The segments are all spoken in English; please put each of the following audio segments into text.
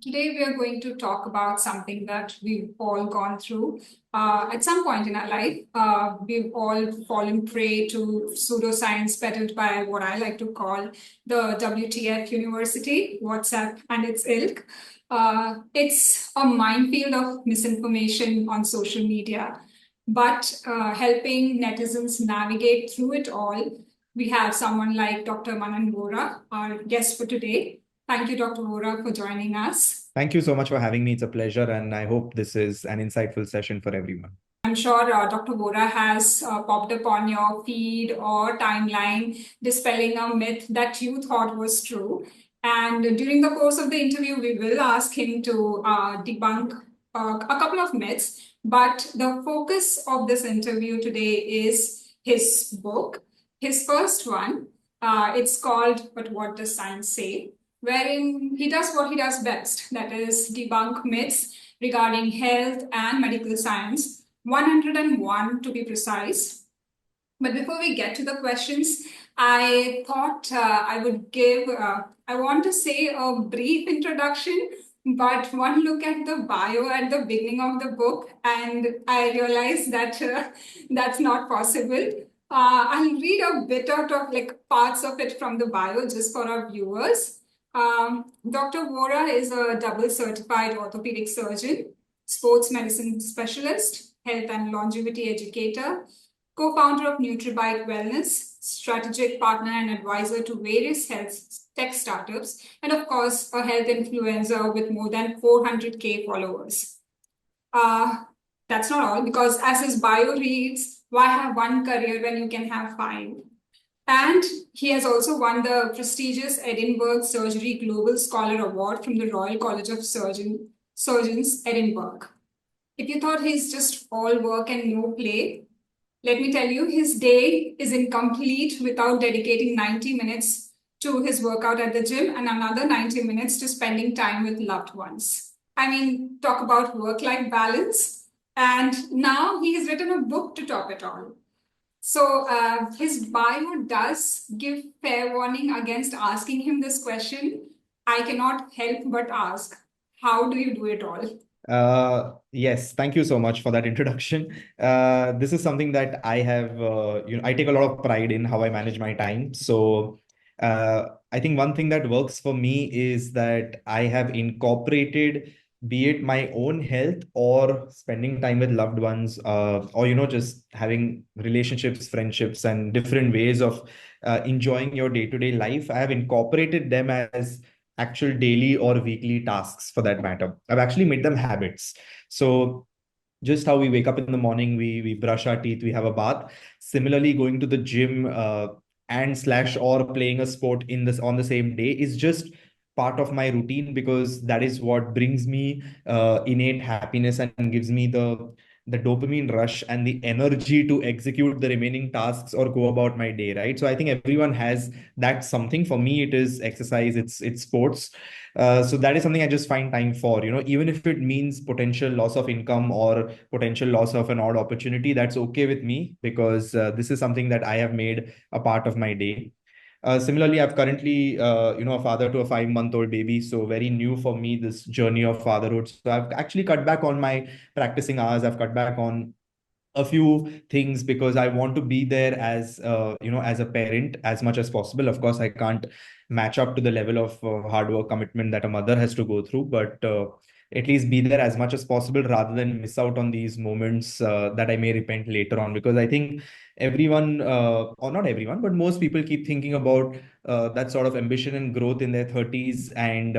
Today we are going to talk about something that we've all gone through at some point in our life. We've all fallen prey to pseudoscience peddled by what I like to call the WTF University, WhatsApp and its ilk. It's a minefield of misinformation on social media, but helping netizens navigate through it all, we have someone like Dr. Manan Vora, our guest for today. Thank you, Dr. Vora, for joining us. Thank you so much for having me. It's a pleasure, and I hope this is an insightful session for everyone. I'm sure Dr. Vora has popped up on your feed or timeline, dispelling a myth that you thought was true. And during the course of the interview, we will ask him to debunk a couple of myths. But the focus of this interview today is his book. His first one, it's called But What Does Science Say? Wherein he does what he does best, that is, debunk myths regarding health and medical science, 101 to be precise. But before we get to the questions, I thought I want to say a brief introduction, but one look at the bio at the beginning of the book, and I realized that that's not possible. I'll read a bit out of parts of it from the bio just for our viewers. Dr. Vora is a double certified orthopedic surgeon, sports medicine specialist, health and longevity educator, co-founder of NutriBite Wellness, strategic partner and advisor to various health tech startups, and of course, a health influencer with more than 400K followers. That's not all, because as his bio reads, why have one career when you can have five? And he has also won the prestigious Edinburgh Surgery Global Scholar Award from the Royal College of Surgeons, Edinburgh. If you thought he's just all work and no play, let me tell you, his day is incomplete without dedicating 90 minutes to his workout at the gym and another 90 minutes to spending time with loved ones. I mean, talk about work-life balance. And now he has written a book to top it all. So his bio does give fair warning against asking him this question. I cannot help but ask, how do you do it all? Yes, thank you so much for that introduction. This is something that I have, I take a lot of pride in how I manage my time. So I think one thing that works for me is that I have incorporated, be it my own health or spending time with loved ones, or just having relationships, friendships, and different ways of enjoying your day-to-day life. I have incorporated them as actual daily or weekly tasks for that matter. I've actually made them habits. So just how we wake up in the morning, we brush our teeth, we have a bath. Similarly, going to the gym and slash or playing a sport in this on the same day is just part of my routine, because that is what brings me innate happiness and gives me the dopamine rush and the energy to execute the remaining tasks or go about my day, right? So I think everyone has that something. For me, it is exercise, it's sports. So that is something I just find time for, even if it means potential loss of income or potential loss of an odd opportunity, that's okay with me, because this is something that I have made a part of my day. Similarly, I've currently, a father to a 5-month-old baby. So very new for me, this journey of fatherhood. So I've actually cut back on my practicing hours. I've cut back on a few things because I want to be there as, as a parent as much as possible. Of course, I can't match up to the level of hard work commitment that a mother has to go through, but at least be there as much as possible rather than miss out on these moments that I may repent later on. Because I think everyone, or not everyone, but most people keep thinking about that sort of ambition and growth in their 30s. And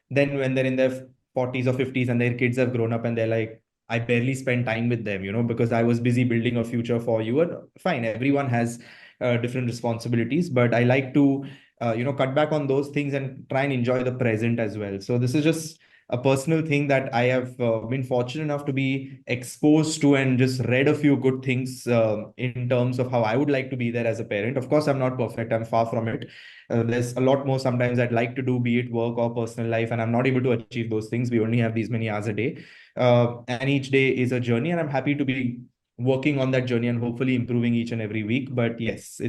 then when they're in their 40s or 50s and their kids have grown up and they're like, I barely spend time with them, because I was busy building a future for you. And fine, everyone has different responsibilities, but I like to, cut back on those things and try and enjoy the present as well. So this is just a personal thing that I have been fortunate enough to be exposed to and just read a few good things in terms of how I would like to be there as a parent. Of course, I'm not perfect. I'm far from it. There's a lot more sometimes I'd like to do, be it work or personal life, and I'm not able to achieve those things. We only have these many hours a day. And each day is a journey, and I'm happy to be working on that journey and hopefully improving each and every week. But yes,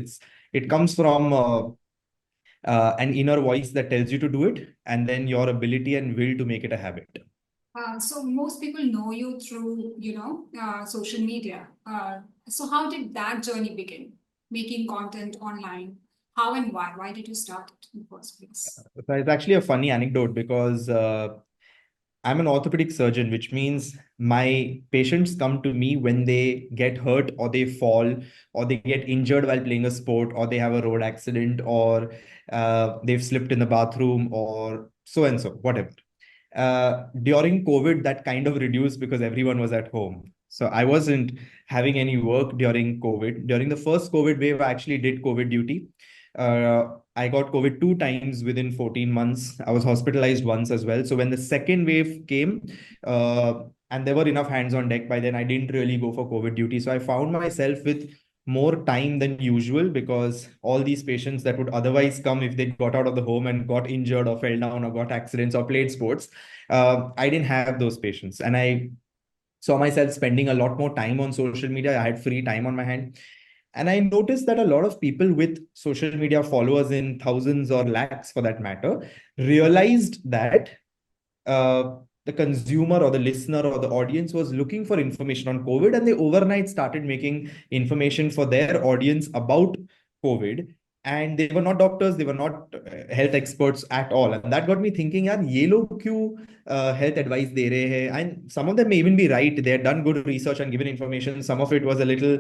it comes from an inner voice that tells you to do it, and then your ability and will to make it a habit. So most people know you through, social media. So how did that journey begin? Making content online. How and why? Why did you start it in the first place? So it's actually a funny anecdote because I'm an orthopedic surgeon, which means my patients come to me when they get hurt or they fall or they get injured while playing a sport or they have a road accident or they've slipped in the bathroom or so and so, whatever. During COVID, that kind of reduced because everyone was at home. So I wasn't having any work during COVID. During the first COVID wave, I actually did COVID duty. I got COVID 2 times within 14 months. I was hospitalized once as well. So when the second wave came, and there were enough hands on deck by then, I didn't really go for COVID duty. So I found myself with more time than usual because all these patients that would otherwise come if they got out of the home and got injured or fell down or got accidents or played sports, I didn't have those patients. And I saw myself spending a lot more time on social media. I had free time on my hand. And I noticed that a lot of people with social media followers in thousands or lakhs for that matter realized that the consumer or the listener or the audience was looking for information on COVID, and they overnight started making information for their audience about COVID. And they were not doctors, they were not health experts at all. And that got me thinking, yaar, ye log kyun health advice de rahe hai? And some of them may even be right. They had done good research and given information. Some of it was a little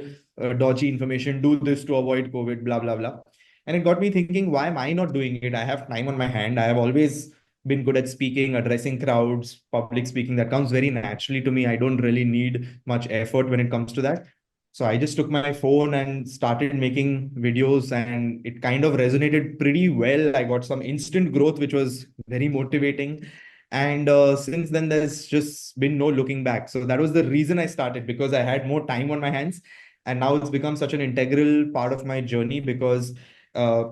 dodgy information. Do this to avoid COVID, blah, blah, blah. And it got me thinking, why am I not doing it? I have time on my hand. I have always been good at speaking, addressing crowds, public speaking. That comes very naturally to me. I don't really need much effort when it comes to that. So I just took my phone and started making videos, and it kind of resonated pretty well. I got some instant growth, which was very motivating. And since then, there's just been no looking back. So that was the reason I started, because I had more time on my hands. And now it's become such an integral part of my journey because uh,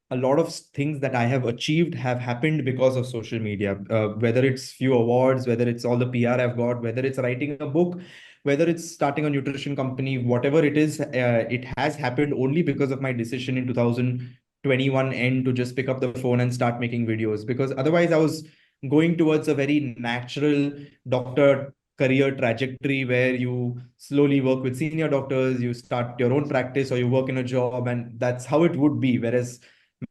a lot of things that I have achieved have happened because of social media. Whether it's few awards, whether it's all the PR I've got, whether it's writing a book, whether it's starting a nutrition company, whatever it is, it has happened only because of my decision in 2021 end to just pick up the phone and start making videos. Because otherwise, I was going towards a very natural doctor career trajectory where you slowly work with senior doctors, you start your own practice, or you work in a job, and that's how it would be. Whereas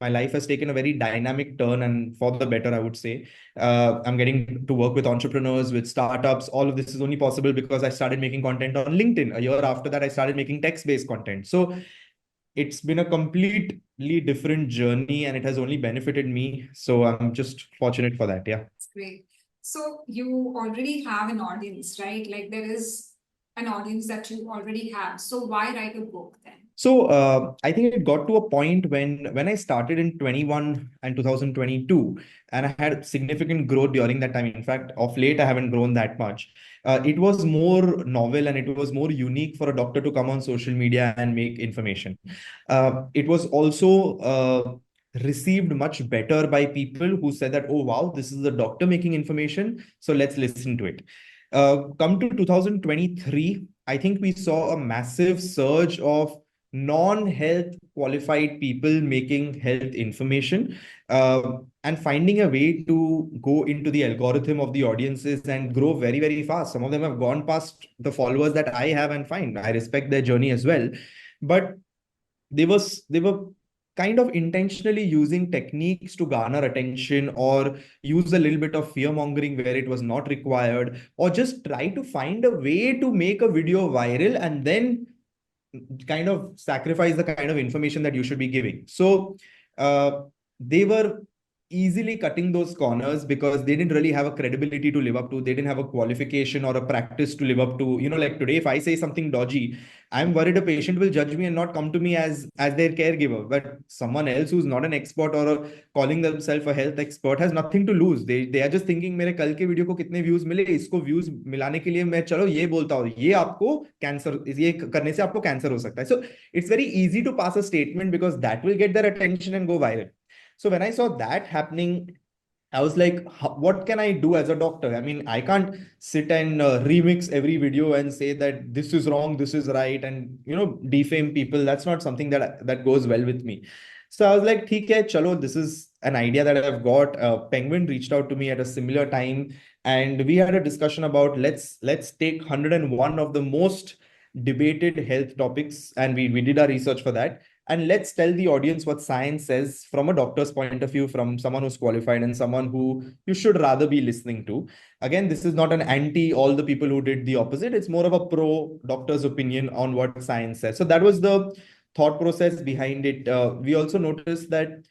my life has taken a very dynamic turn, and for the better, I would say. I'm getting to work with entrepreneurs, with startups. All of this is only possible because I started making content on LinkedIn. A year after that, I started making text-based content. So it's been a completely different journey, and it has only benefited me. So I'm just fortunate for that. Yeah. That's great. So you already have an audience, right? Like there is an audience that you already have. So why write a book then? So I think it got to a point when I started in 21 and 2022, and I had significant growth during that time. In fact, of late, I haven't grown that much. It was more novel and it was more unique for a doctor to come on social media and make information. It was also received much better by people who said that, oh, wow, this is a doctor making information. So let's listen to it. Come to 2023, I think we saw a massive surge of non-health qualified people making health information, and finding a way to go into the algorithm of the audiences and grow very, very fast. Some of them have gone past the followers that I have, and fine, I respect their journey as well. But they were kind of intentionally using techniques to garner attention, or use a little bit of fear mongering where it was not required, or just try to find a way to make a video viral and then kind of sacrifice the kind of information that you should be giving. So they were easily cutting those corners because they didn't really have a credibility to live up to. They didn't have a qualification or a practice to live up to. Like today, if I say something dodgy, I'm worried a patient will judge me and not come to me as their caregiver. But someone else who's not an expert or calling themselves a health expert has nothing to lose. They are just thinking, मेरे कल के video को कितने views मिले, इसको views मिलाने के लिए मैं चलो ये बोलता हूँ, ये आपको कैंसर, ये करने से आपको कैंसर हो सकता है. So it's very easy to pass a statement because that will get their attention and go viral. So when I saw that happening, I was like, what can I do as a doctor? I mean, I can't sit and remix every video and say that this is wrong, this is right, and defame people. That's not something that goes well with me. So I was like, "ठीक है, chalo, this is an idea that I've got." Penguin reached out to me at a similar time, and we had a discussion about let's take 101 of the most debated health topics, and we did our research for that. And let's tell the audience what science says from a doctor's point of view, from someone who's qualified and someone who you should rather be listening to. Again, this is not an anti all the people who did the opposite. It's more of a pro doctor's opinion on what science says. So that was the thought process behind it. We also noticed that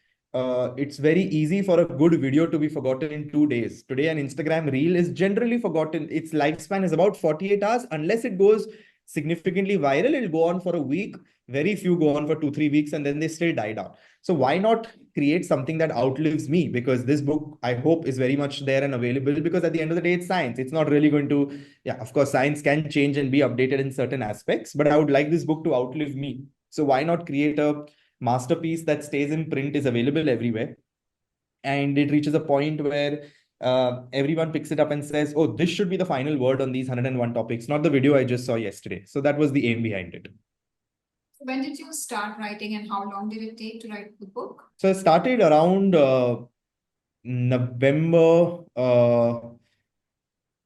it's very easy for a good video to be forgotten in 2 days. Today, an Instagram reel is generally forgotten. Its lifespan is about 48 hours, unless it goes significantly viral. It'll go on for a week. Very few go on for 2, 3 weeks, and then they still die down. So why not create something that outlives me? Because this book, I hope, is very much there and available, because at the end of the day, it's science. It's not really going to, yeah, of course, science can change and be updated in certain aspects, but I would like this book to outlive me. So why not create a masterpiece that stays in print, is available everywhere, and it reaches a point where everyone picks it up and says, "Oh, this should be the final word on these 101 topics, not the video I just saw yesterday." So that was the aim behind it. When did you start writing and how long did it take to write the book? So I started around November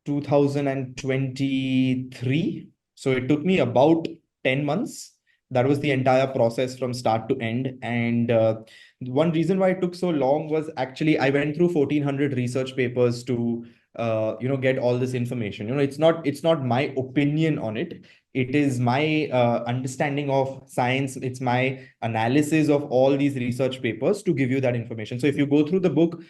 2023. So it took me about 10 months. That was the entire process from start to end. And one reason why it took so long was actually I went through 1,400 research papers to get all this information. It's not my opinion on it. It is my understanding of science. It's my analysis of all these research papers to give you that information. So if you go through the book,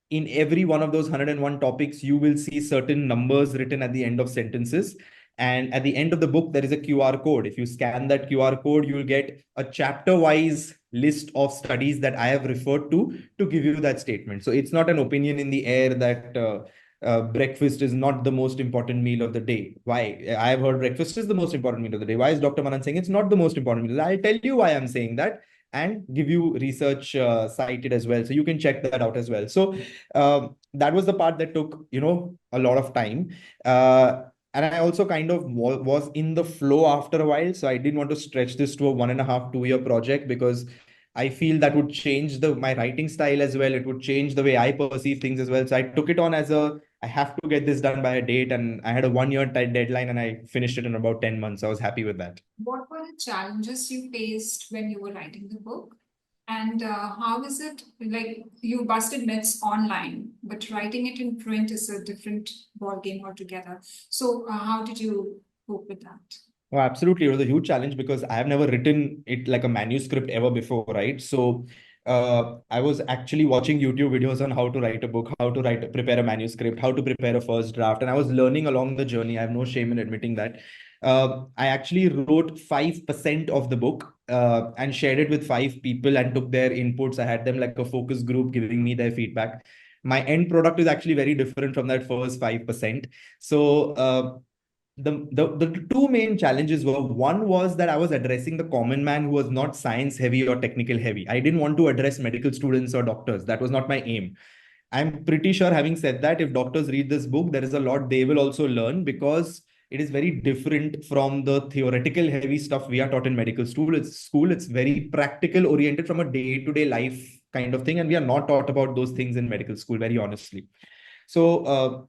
in every one of those 101 topics, you will see certain numbers written at the end of sentences. And at the end of the book, there is a QR code. If you scan that QR code, you will get a chapter wise list of studies that I have referred to give you that statement. So it's not an opinion in the air that breakfast is not the most important meal of the day. Why? I have heard breakfast is the most important meal of the day. Why is Dr. Manan saying it's not the most important meal? I'll tell you why I'm saying that and give you research cited as well. So you can check that out as well. So that was the part that took, a lot of time. And I also kind of was in the flow after a while. So I didn't want to stretch this to a 1.5, 2 year project, because I feel that would change my writing style as well. It would change the way I perceive things as well. So I took it on as I have to get this done by a date. And I had a 1 year deadline, and I finished it in about 10 months. I was happy with that. What were the challenges you faced when you were writing the book? And how is it like you busted myths online, but writing it in print is a different ballgame altogether. So, how did you cope with that? Oh, absolutely. It was a huge challenge because I have never written it like a manuscript ever before, right? So I was actually watching YouTube videos on how to write a book, how to prepare a manuscript, how to prepare a first draft. And I was learning along the journey. I have no shame in admitting that. I actually wrote 5% of the book and shared it with 5 people and took their inputs. I had them like a focus group giving me their feedback. My end product is actually very different from that first 5%. So the two main challenges were, one was that I was addressing the common man who was not science heavy or technical heavy. I didn't want to address medical students or doctors. That was not my aim. I'm pretty sure, having said that, if doctors read this book, there is a lot they will also learn, because it is very different from the theoretical heavy stuff we are taught in medical school. It's very practical oriented from a day-to-day life kind of thing. And we are not taught about those things in medical school, very honestly. So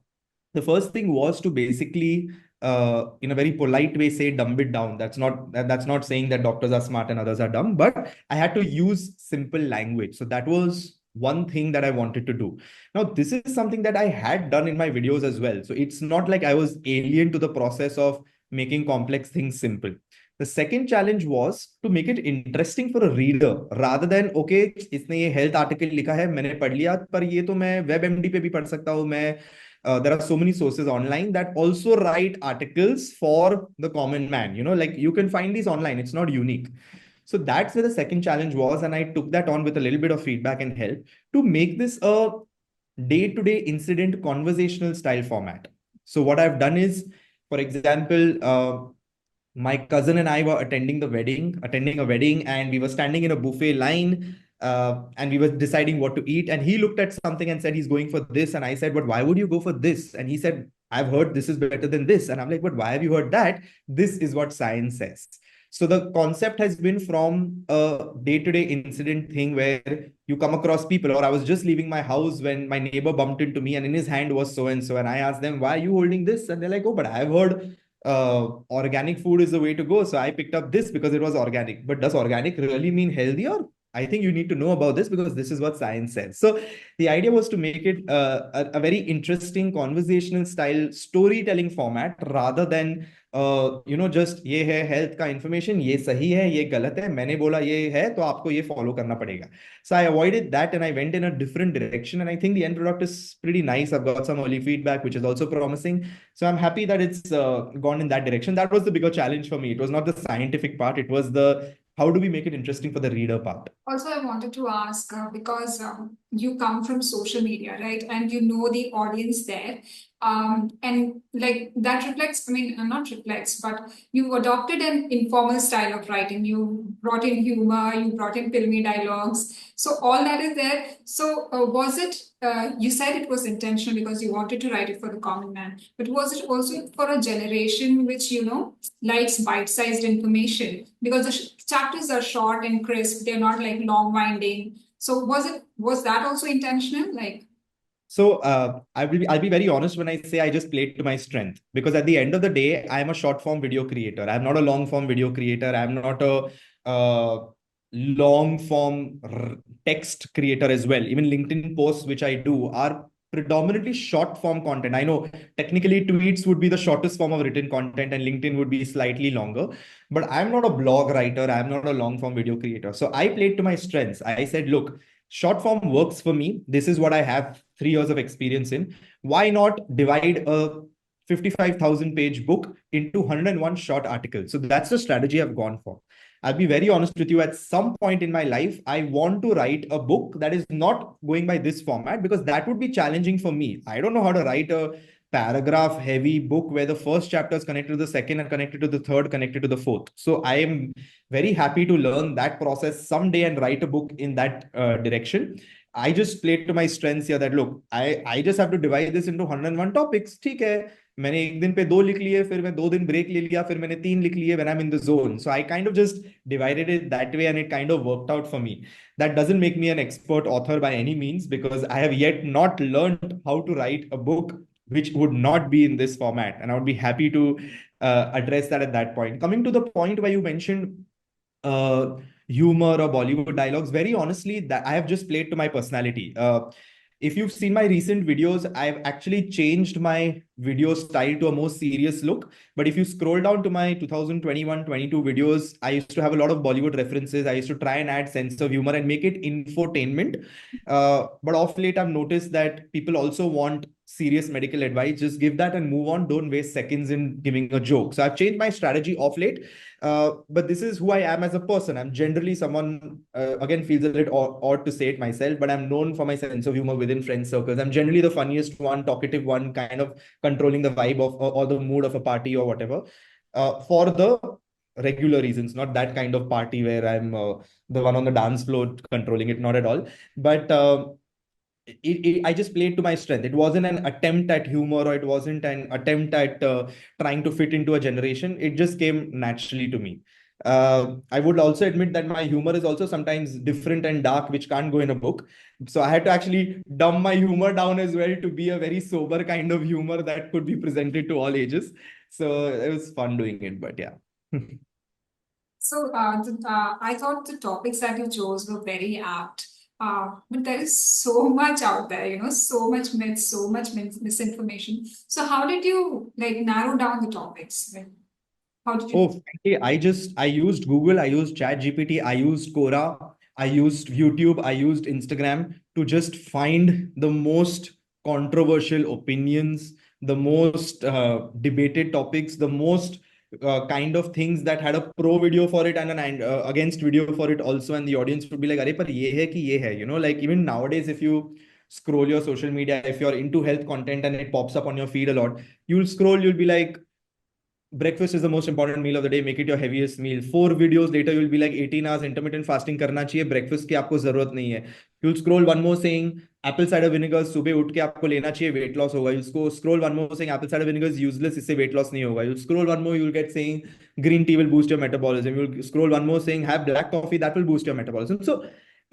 the first thing was to basically in a very polite way say dumb it down. That's not saying that doctors are smart and others are dumb, but I had to use simple language. So that was one thing that I wanted to do. Now this is something that I had done in my videos as well, so it's not like I was alien to the process of making complex things simple. The second challenge was to make it interesting for a reader, rather than okay, इसने ये health article लिखा है, मैंने पढ़ लिया, पर ये तो मैं WebMD पे भी पढ़ सकता हूँ, मैं there are so many sources online that also write articles for the common man. Like you can find these online. It's not unique. So that's where the second challenge was. And I took that on with a little bit of feedback and help to make this a day-to-day incident conversational style format. So what I've done is, for example, my cousin and I were attending a wedding, and we were standing in a buffet line, and we were deciding what to eat. And he looked at something and said he's going for this. And I said, "But why would you go for this?" And he said, "I've heard this is better than this." And I'm like, "But why have you heard that? This is what science says." So the concept has been from a day-to-day incident thing where you come across people, or I was just leaving my house when my neighbor bumped into me and in his hand was so and so. And I asked them, why are you holding this? And they're like, oh, but I've heard organic food is the way to go. So I picked up this because it was organic. But does organic really mean healthy? Or I think you need to know about this because this is what science says. So the idea was to make it a very interesting conversational style storytelling format rather than just ये है health का information, ये सही है ये गलत है, मैंने बोला ये है तो आपको ये फॉलो करना पड़ेगा. So I avoided that and I went in a different direction, and I think the end product is pretty nice. I've got some early feedback which is also promising, so I'm happy that it's gone in that direction. That was the bigger challenge for me. It was not the scientific part, it was the how do we make it interesting for the reader part. Also, I wanted to ask because you come from social media, right? And you know the audience there. And like that reflects, I mean, not reflects, but you adopted an informal style of writing. You brought in humor, you brought in filmy dialogues. So all that is there. So was it, you said it was intentional because you wanted to write it for the common man, but was it also for a generation which, likes bite-sized information? Because the chapters are short and crisp, they're not like long winding. So was that also intentional? Like, so I'll be very honest when I say I just played to my strength, because at the end of the day, I'm a short form video creator. I'm not a long form video creator. I'm not a long form text creator as well. Even LinkedIn posts, which I do, are predominantly short form content. I know technically tweets would be the shortest form of written content and LinkedIn would be slightly longer, but I'm not a blog writer. I'm not a long form video creator. So I played to my strengths. I said, look, short form works for me. This is what I have 3 years of experience in. Why not divide a 55,000 page book into 101 short articles? So that's the strategy I've gone for. I'll be very honest with you. At some point in my life, I want to write a book that is not going by this format, because that would be challenging for me. I don't know how to write a paragraph heavy book where the first chapter is connected to the second and connected to the third, connected to the fourth. So I am very happy to learn that process someday and write a book in that direction. I just played to my strengths here that look, I just have to divide this into 101 topics. ठीक है, मैंने एक दिन पे 2 लिख लिए, फिर मैं 2 दिन ब्रेक ले लिया, फिर मैंने 3 लिख लिए when I'm in the zone. So I kind of just divided it that way and it kind of worked out for me. That doesn't make me an expert author by any means, because I have yet not learned how to write a book which would not be in this format. And I would be happy to address that at that point. Coming to the point where you mentioned humor or Bollywood dialogues, very honestly, that I have just played to my personality. If you've seen my recent videos, I've actually changed my video style to a more serious look. But if you scroll down to my 2021-22 videos, I used to have a lot of Bollywood references. I used to try and add sense of humor and make it infotainment. But of late, I've noticed that people also want serious medical advice. Just give that and move on. Don't waste seconds in giving a joke. So I've changed my strategy of late. But this is who I am as a person. I'm generally someone, again, feels a little odd to say it myself, but I'm known for my sense of humor within friend circles. I'm generally the funniest one, talkative one, kind of controlling the vibe of or the mood of a party or whatever, for the regular reasons, not that kind of party where I'm the one on the dance floor controlling it, not at all. But I just played to my strength. It wasn't an attempt at humor, or it wasn't an attempt at trying to fit into a generation. It just came naturally to me. I would also admit that my humor is also sometimes different and dark, which can't go in a book. So I had to actually dumb my humor down as well to be a very sober kind of humor that could be presented to all ages. So it was fun doing it, but yeah. so I thought the topics that you chose were very apt. But there is so much out there, so much myth, so much misinformation. So how did you like narrow down the topics? Like, how did you? Oh, frankly, I used Google, I used ChatGPT, I used Quora, I used YouTube, I used Instagram to just find the most controversial opinions, the most debated topics, the most kind of things that had a pro video for it and an against video for it also, and the audience would be like, "Arey, par ye hai ki ye hai?" Like even nowadays, if you scroll your social media, if you're into health content and it pops up on your feed a lot, you'll scroll, you'll be like, breakfast is the most important meal of the day, make it your heaviest meal. 4 videos later, you'll be like 18 hours intermittent fasting करना चाहिए, breakfast की आपको जरूरत नहीं है. You'll scroll one more saying apple cider vinegar सुबह उठ के आपको लेना चाहिए, weight loss होगा. You'll scroll one more saying apple cider vinegar is useless, इससे weight loss नहीं होगा. You'll scroll one more, you'll get saying green tea will boost your metabolism. You'll scroll one more saying have black coffee, that will boost your metabolism. So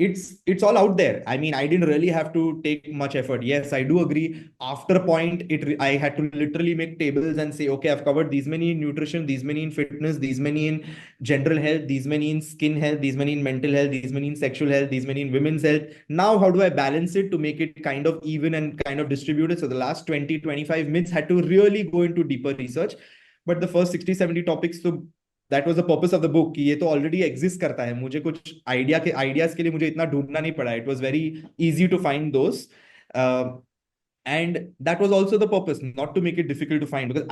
it's all out there. I mean, I didn't really have to take much effort. Yes, I do agree. After a point, I had to literally make tables and say, okay, I've covered these many in nutrition, these many in fitness, these many in general health, these many in skin health, these many in mental health, these many in sexual health, these many in women's health. Now, how do I balance it to make it kind of even and kind of distributed? So the last 20-25 minutes had to really go into deeper research. But the first 60-70 topics, so that was the purpose of the book कि ये तो already exist करता है, मुझे कुछ ideas के लिए मुझे इतना ढूंढना नहीं पड़ा. It was very easy to find those. And that was also the purpose, not to make it difficult to find, because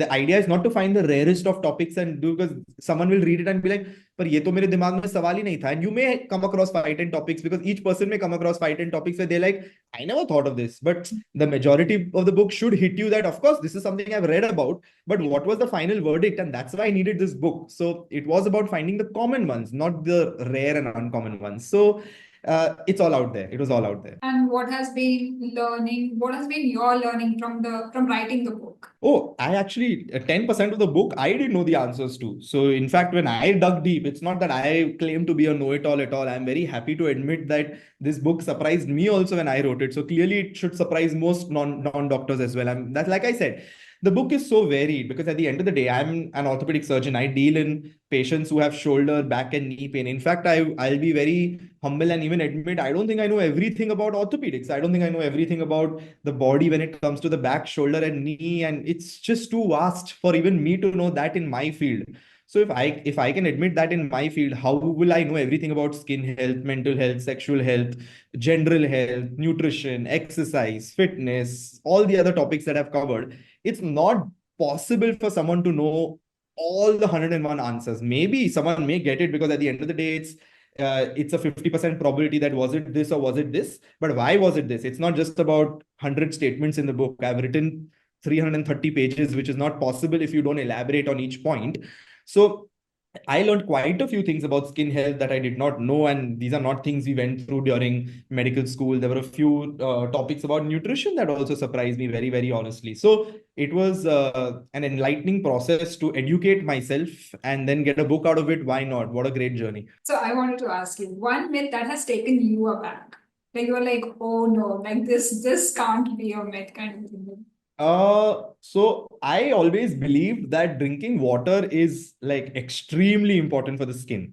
the idea is not to find the rarest of topics and do, because someone will read it and be like, पर ये तो मेरे दिमाग में सवाल ही नहीं था. And you may come across 5-10 topics, because each person may come across 5-10 topics where they're like, I never thought of this. But the majority of the book should hit you that, of course, this is something I've read about, but what was the final verdict? And that's why I needed this book. So it was about finding the common ones, not the rare and uncommon ones. So it's all out there. It was all out there. And what has been your learning from writing the book? Oh, I actually, 10% of the book, I didn't know the answers to. So in fact, when I dug deep, it's not that I claim to be a know-it-all at all. I'm very happy to admit that this book surprised me also when I wrote it. So clearly it should surprise most non-doctors as well. That's like I said, the book is so varied, because at the end of the day, I'm an orthopedic surgeon. I deal in patients who have shoulder, back, and knee pain. In fact, I'll be very humble and even admit I don't think I know everything about orthopedics. I don't think I know everything about the body when it comes to the back, shoulder, and knee. And it's just too vast for even me to know that in my field. So if I can admit that in my field, how will I know everything about skin health, mental health, sexual health, general health, nutrition, exercise, fitness, all the other topics that I've covered? It's not possible for someone to know all the 101 answers. Maybe someone may get it, because at the end of the day, it's a 50% probability that was it this or was it this. But why was it this? It's not just about 100 statements in the book. I've written 330 pages, which is not possible if you don't elaborate on each point. So I learned quite a few things about skin health that I did not know. And these are not things we went through during medical school. There were a few topics about nutrition that also surprised me very, very honestly. So it was an enlightening process to educate myself and then get a book out of it. Why not? What a great journey. So I wanted to ask you one myth that has taken you aback. Like you were like, oh no, like this can't be a myth kind of thing. So I always believed that drinking water is like extremely important for the skin.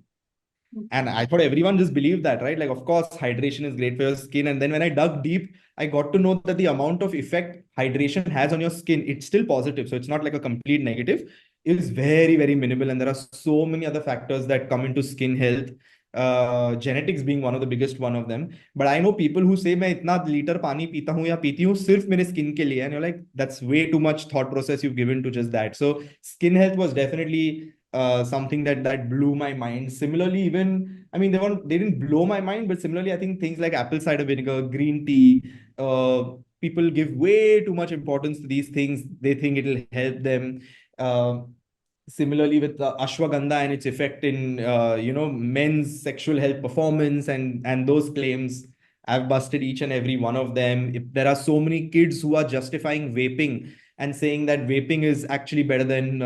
And I thought everyone just believed that, right? Like, of course, hydration is great for your skin. And then when I dug deep, I got to know that the amount of effect hydration has on your skin, it's still positive. So it's not like a complete negative. It is very, very minimal. And there are so many other factors that come into skin health. Genetics being one of the biggest one of them. But I know people who say मैं इतना litre पानी पीता हूँ या पीती हूँ सिर्फ मेरे skin के लिए, and you're like, that's way too much thought process you've given to just that. So skin health was definitely something that blew my mind. Similarly, even I mean they didn't blow my mind, but similarly, I think things like apple cider vinegar, green tea, people give way too much importance to these things. They think it'll help them. Similarly, with ashwagandha and its effect in men's sexual health performance and those claims, I've busted each and every one of them. If there are so many kids who are justifying vaping and saying that vaping is actually better than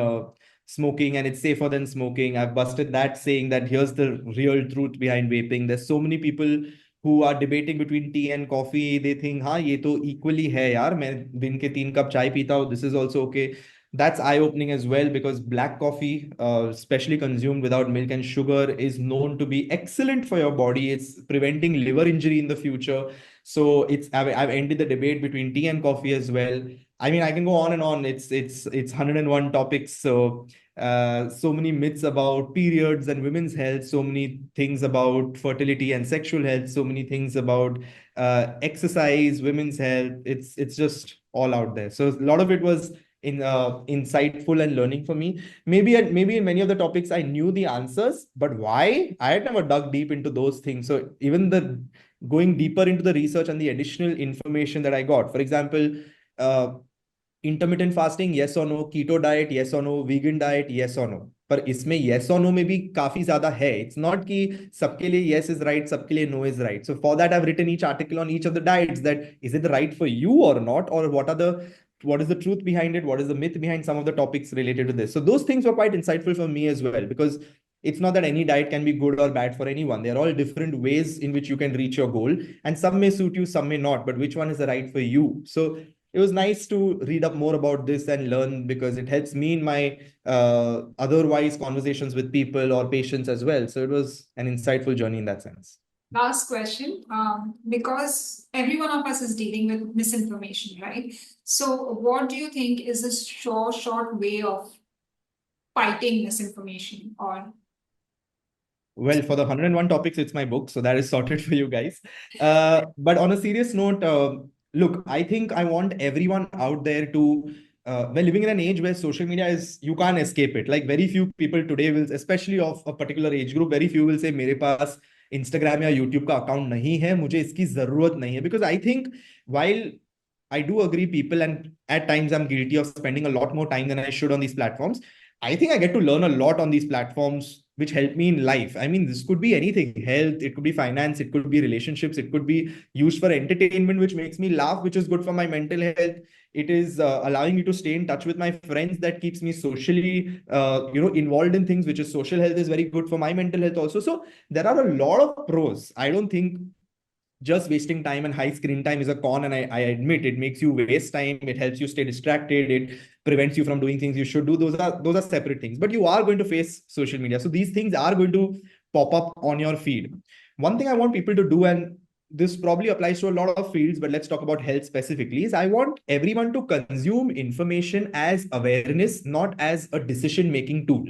smoking and it's safer than smoking, I've busted that, saying that here's the real truth behind vaping. There's so many people who are debating between tea and coffee. They think, हाँ ये तो equally है यार, मैं दिन के 3 cup चाय पीता हूँ, this is also okay. That's eye-opening as well, because black coffee, especially consumed without milk and sugar, is known to be excellent for your body. It's preventing liver injury in the future. So I've ended the debate between tea and coffee as well. I mean, I can go on and on. It's 101 topics. So so many myths about periods and women's health, so many things about fertility and sexual health, so many things about exercise, women's health. It's just all out there. So a lot of it was insightful and learning for me. Maybe in many of the topics I knew the answers, but why? I had never dug deep into those things. So even the going deeper into the research and the additional information that I got, for example, intermittent fasting, yes or no? Keto diet, yes or no? Vegan diet, yes or no? पर इसमें yes or no में भी काफी ज्यादा है. It's not कि सबके लिए yes is right, सबके लिए no is right. So for that, I've written each article on each of the diets, that is it right for you or not, or what is the truth behind it, what is the myth behind some of the topics related to this. So those things were quite insightful for me as well, because it's not that any diet can be good or bad for anyone. They're all different ways in which you can reach your goal, and some may suit you, some may not, but which one is the right for you? So it was nice to read up more about this and learn, because it helps me in my otherwise conversations with people or patients as well. So it was an insightful journey in that sense. Last question, because every one of us is dealing with misinformation, right? So what do you think is a short way of fighting misinformation? Or Well, for the 101 topics, it's my book, so that is sorted for you guys. But on a serious note, look, I think I want everyone out there to, we're living in an age where social media is, you can't escape it. Like very few people today will, especially of a particular age group, very few will say, मेरे पास Instagram या YouTube का account नहीं है, मुझे इसकी जरूरत नहीं है. Because I think while I do agree, people, and at times I'm guilty of spending a lot more time than I should on these platforms. I think I get to learn a lot on these platforms, which help me in life. I mean, this could be anything: health, it could be finance, it could be relationships, it could be used for entertainment, which makes me laugh, which is good for my mental health. It is allowing me to stay in touch with my friends, that keeps me socially, involved in things, which is social health is very good for my mental health also. So there are a lot of pros. I don't think just wasting time and high screen time is a con, and I admit it makes you waste time. It helps you stay distracted, it prevents you from doing things you should do. Those are separate things, but you are going to face social media, so these things are going to pop up on your feed. One thing I want people to do, and this probably applies to a lot of fields, but let's talk about health specifically, is I want everyone to consume information as awareness, not as a decision making tool.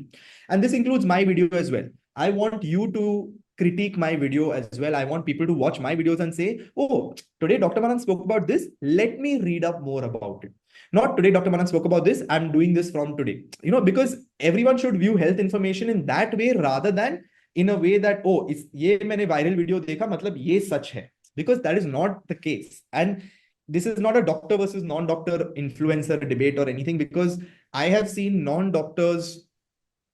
And this includes my video as well. I want you to critique my video as well. I want people to watch my videos and say, oh, today Dr. Manan spoke about this. Let me read up more about it. Not today Dr. Manan spoke about this, I'm doing this from today. Because everyone should view health information in that way, rather than in a way that, oh, ye maine viral video dekha, matlab ye sach hai. Because that is not the case. And this is not a doctor versus non-doctor influencer debate or anything, because I have seen non-doctors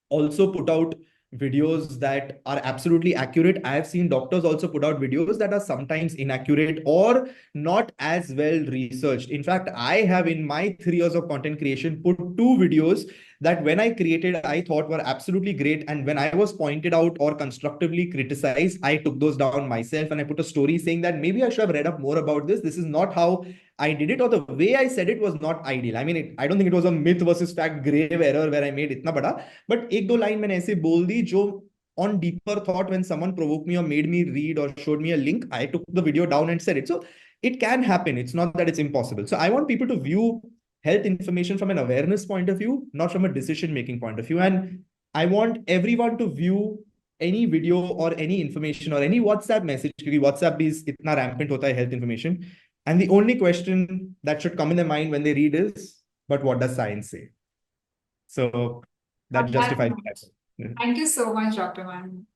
also put out videos that are absolutely accurate. I have seen doctors also put out videos that are sometimes inaccurate or not as well researched. In fact, I have, in my 3 years of content creation, put 2 videos that when I created, I thought were absolutely great. And when I was pointed out or constructively criticized, I took those down myself, and I put a story saying that maybe I should have read up more about this. This is not how I did it, or the way I said it was not ideal. I mean, I don't think it was a myth versus fact grave error where I made itna bada, but एक दो line मैंने ऐसे बोल दी जो on deeper thought, when someone provoked me or made me read or showed me a link, I took the video down and said it. So it can happen. It's not that it's impossible. So I want people to view health information from an awareness point of view, not from a decision-making point of view. And I want everyone to view any video or any information or any WhatsApp message, because WhatsApp is itna rampant hota hai health information. And the only question that should come in their mind when they read is, but what does science say? So that on that justifies note, that. thank you so much, Dr. Manan.